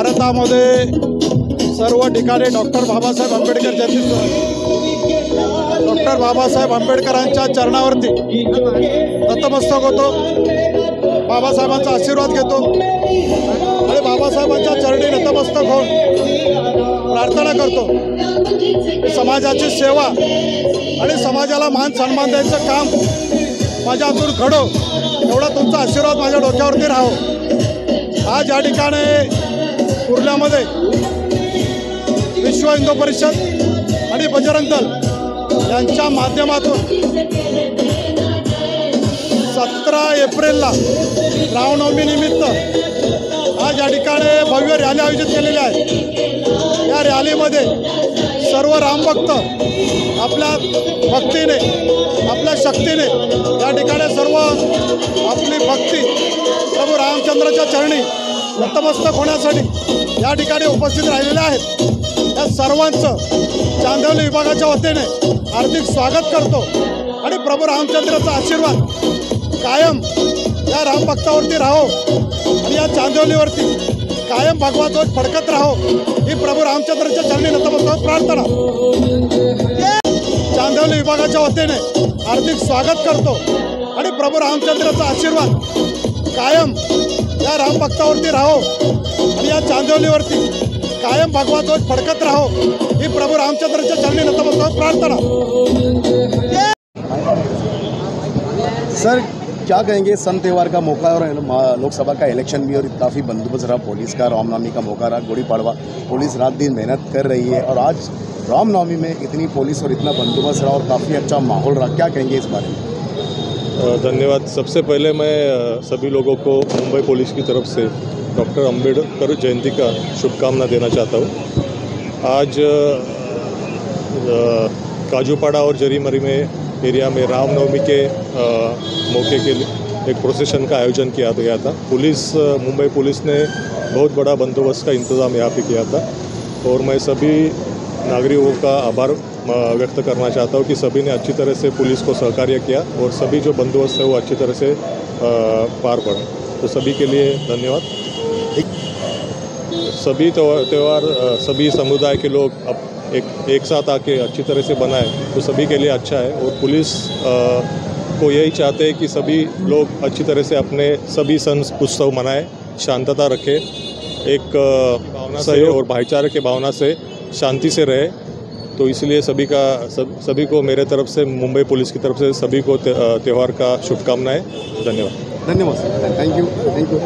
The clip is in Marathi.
भारतामध्ये सर्व ठिकाणी डॉक्टर बाबासाहेब आंबेडकर जयंती डॉक्टर बाबासाहेब आंबेडकरांच्या चरणावरती नतमस्तक होतो, बाबासाहेबांचा आशीर्वाद घेतो आणि बाबासाहेबांच्या चरणी नतमस्तक होऊन प्रार्थना करतो की समाजाची सेवा आणि समाजाला मान सन्मान द्यायचं काम माझ्या हातून घडो, एवढा तुमचा आशीर्वाद माझ्या डोक्यावरती राहो। आज या ठिकाणी कुर्ल्यामध्ये विश्व हिंदू परिषद आणि बजरंग दल यांच्या माध्यमातून 17 एप्रिलला रामनवमी निमित्त आज या ठिकाणी भव्य रॅली आयोजित केलेली आहे। या रॅलीमध्ये सर्व रामभक्त आपल्या भक्तीने, आपल्या शक्तीने या ठिकाणी सर्व आपली भक्ती प्रभू रामचंद्राच्या चरणी नतमस्तक होण्यासाठी या ठिकाणी उपस्थित राहिलेले आहेत। या सर्वांचं चांदवली विभागाच्या वतीने हार्दिक स्वागत करतो आणि प्रभू रामचंद्राचा आशीर्वाद कायम या रामभक्तावरती राहो आणि या चांदवलीवरती कायम भगवा ध्वज फडकत राहो ही प्रभू रामचंद्राच्या चरणी नतमस्तक प्रार्थना। चांदवली विभागाच्या वतीने हार्दिक स्वागत करतो आणि प्रभू रामचंद्राचा आशीर्वाद कायम या रामभक्तावरती राहो आणि या चांदवलीवरती कायम भगवा ध्वज फडकत राहो ही प्रभू रामचंद्राच्या चरणी नतमस्तक प्रार्थना। सर, क्या कहेंगे? सन त्यौहार का मौका और लोकसभा का इलेक्शन भी और काफ़ी बंदोबस्त रहा पुलिस का, रामनवमी का मौका रहा, गुड़ी पड़वा, पुलिस रात दिन मेहनत कर रही है और आज रामनवमी में इतनी पुलिस और इतना बंदोबस्त रहा और काफ़ी अच्छा माहौल रहा, क्या कहेंगे इस बारे में? धन्यवाद। सबसे पहले मैं सभी लोगों को मुंबई पुलिस की तरफ से डॉक्टर अंबेडकर जयंती का शुभकामना देना चाहता हूँ। आज काजूपाड़ा और जरीमरी में एरिया में रामनवमी के मौके के लिए एक प्रोसेशन का आयोजन किया गया था। मुंबई पुलिस ने बहुत बड़ा बंदोबस्त का इंतज़ाम यहाँ पे किया था और मैं सभी नागरिकों का आभार व्यक्त करना चाहता हूँ कि सभी ने अच्छी तरह से पुलिस को सहकार्य किया और सभी जो बंदोबस्त है वो अच्छी तरह से पार पड़ा, तो सभी के लिए धन्यवाद। सभी त्यौहार सभी समुदाय के लोग एक साथ आके अच्छी तरह से बनाए तो सभी के लिए अच्छा है और पुलिस को यही चाहते हैं कि सभी लोग अच्छी तरह से अपने सभी उत्सव मनाएं, शांतता रखें, एक भावना से और भाईचारे के भावना से शांति से रहे। तो इसलिए सभी को मेरे तरफ से, मुंबई पुलिस की तरफ से सभी को त्यौहार का शुभकामनाएं। धन्यवाद। धन्यवाद सर, थैंक यू।